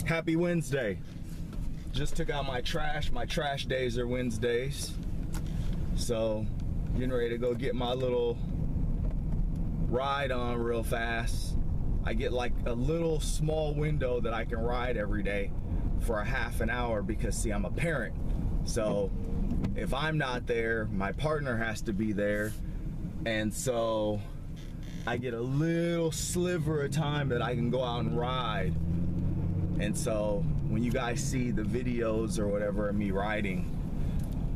Happy Wednesday. Just took out my trash. My trash days are Wednesdays. So, getting ready to go get my little ride on real fast. I get like a little small window that I can ride every day for a half an hour because, see, I'm a parent. So, if I'm not there, my partner has to be there. And so, I get a little sliver of time that I can go out and ride. And so when you guys see the videos or whatever of me riding,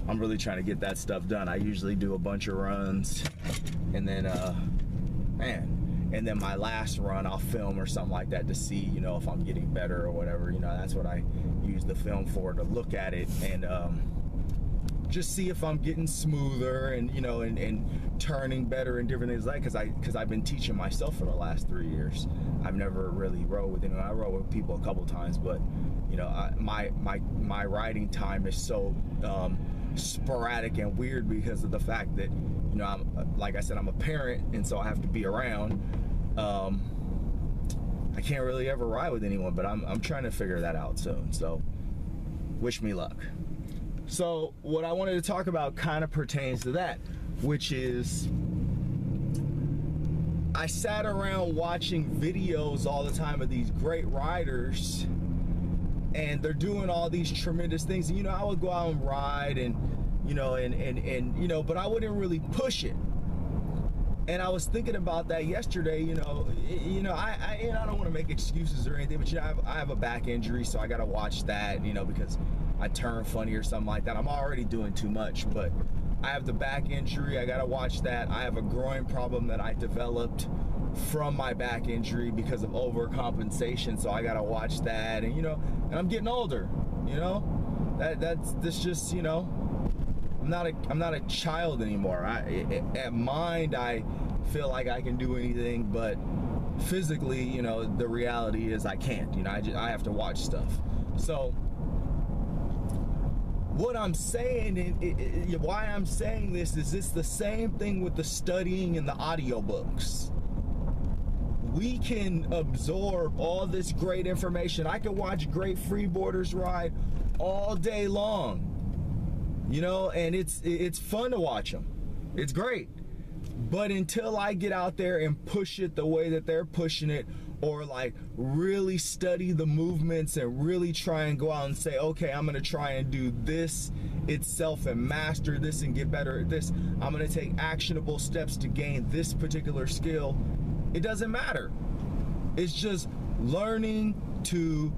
I'm really trying to get that stuff done. I usually do a bunch of runs, and then and then my last run I'll film or something like that to see, you know, if I'm getting better or whatever. You know, that's what I use the film for, to look at it and just see if I'm getting smoother and, you know, and turning better and different things like, because I've been teaching myself for the last 3 years. I've never really rode with anyone. I rode with people a couple times, but you know, my riding time is so sporadic and weird because of the fact that, you know, I'm, like I said, I'm a parent, and so I have to be around. I can't really ever ride with anyone, but I'm trying to figure that out soon. So wish me luck. So what I wanted to talk about kind of pertains to that, which is I sat around watching videos all the time of these great riders, and they're doing all these tremendous things. And, you know, I would go out and ride, and you know, and you know, but I wouldn't really push it. And I was thinking about that yesterday. I don't want to make excuses or anything, but you know, I have a back injury, so I got to watch that, you know, because I turn funny or something like that. I'm already doing too much, but I have the back injury. I got to watch that. I have a groin problem that I developed from my back injury because of overcompensation, so I got to watch that. And you know, and I'm getting older. You know, that's just, you know, I'm not a child anymore. At mind, I feel like I can do anything, but physically, you know, the reality is I can't. You know, I have to watch stuff. So what I'm saying, why I'm saying this is, it's the same thing with the studying and the audiobooks. We can absorb all this great information. I can watch great freeboarders ride all day long. You know, and it's fun to watch them. It's great. But until I get out there and push it the way that they're pushing it, or like really study the movements and really try and go out and say, okay, I'm gonna try and do this itself and master this and get better at this. I'm gonna take actionable steps to gain this particular skill. It doesn't matter. It's just learning to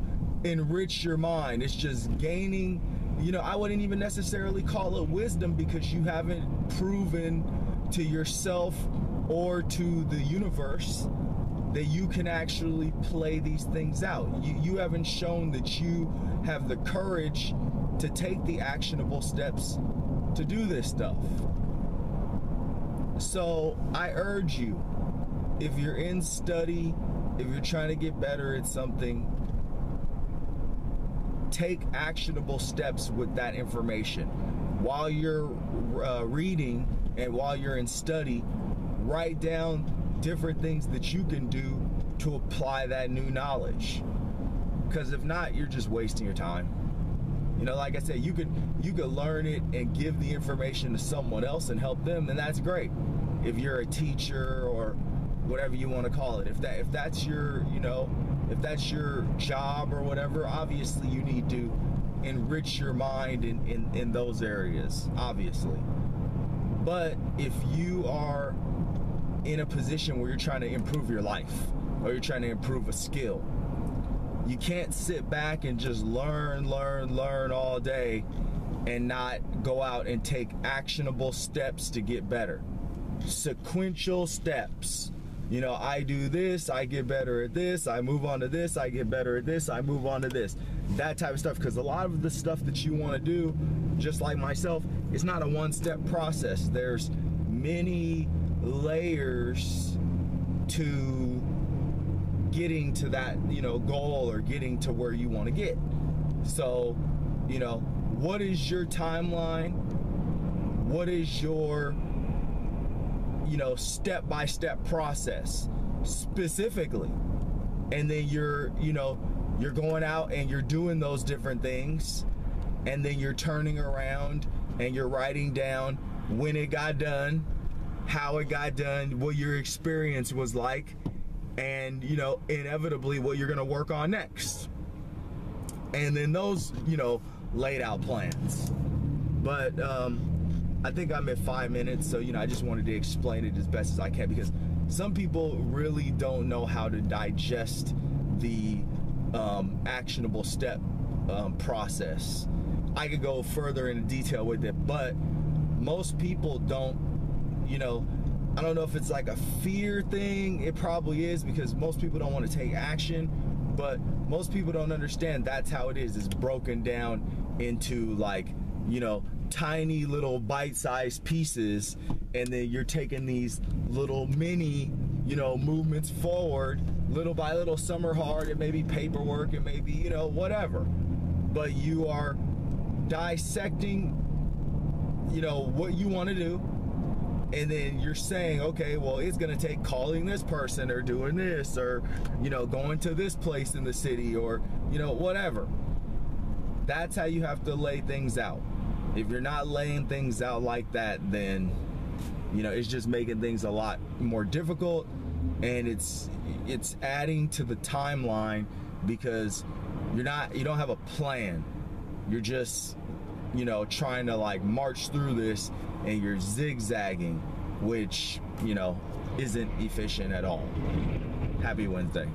enrich your mind. It's just gaining, you know, I wouldn't even necessarily call it wisdom, because you haven't proven to yourself or to the universe that you can actually play these things out. You haven't shown that you have the courage to take the actionable steps to do this stuff. So I urge you, if you're in study, if you're trying to get better at something, take actionable steps with that information. While you're reading and while you're in study, write down different things that you can do to apply that new knowledge. Because if not, you're just wasting your time. You know, like I said, you could learn it and give the information to someone else and help them, then that's great. If you're a teacher or whatever you want to call it, if that's your, you know, if that's your job or whatever, obviously you need to enrich your mind in those areas, obviously. But if you are in a position where you're trying to improve your life, or you're trying to improve a skill, you can't sit back and just learn all day and not go out and take actionable steps to get better. Sequential steps. You know, I do this, I get better at this, I move on to this, I get better at this, I move on to this. That type of stuff, because a lot of the stuff that you want to do, just like myself, it's not a one-step process. There's many layers to getting to that, you know, goal, or getting to where you want to get. So, you know, what is your timeline? What is your, you know, step-by-step process specifically? And then your, you know, you're going out and you're doing those different things, and then you're turning around and you're writing down when it got done, how it got done, what your experience was like, and, you know, inevitably what you're gonna work on next. And then those, you know, laid out plans. But I think I'm at 5 minutes, so, you know, I just wanted to explain it as best as I can, because some people really don't know how to digest the actionable step process. I could go further into detail with it, but most people don't, you know, I don't know if it's like a fear thing. It probably is, because most people don't want to take action, but most people don't understand that's how it is. It's broken down into, like, you know, tiny little bite-sized pieces, and then you're taking these little mini, you know, movements forward little by little. Some are hard, it may be paperwork, it may be, you know, whatever, but you are dissecting, you know, what you want to do, and then you're saying, okay, well, it's gonna take calling this person, or doing this, or, you know, going to this place in the city, or, you know, whatever. That's how you have to lay things out. If you're not laying things out like that, then, you know, it's just making things a lot more difficult, and it's adding to the timeline, because you don't have a plan. You're just, you know, trying to, like, march through this, and you're zigzagging, which, you know, isn't efficient at all. Happy Wednesday.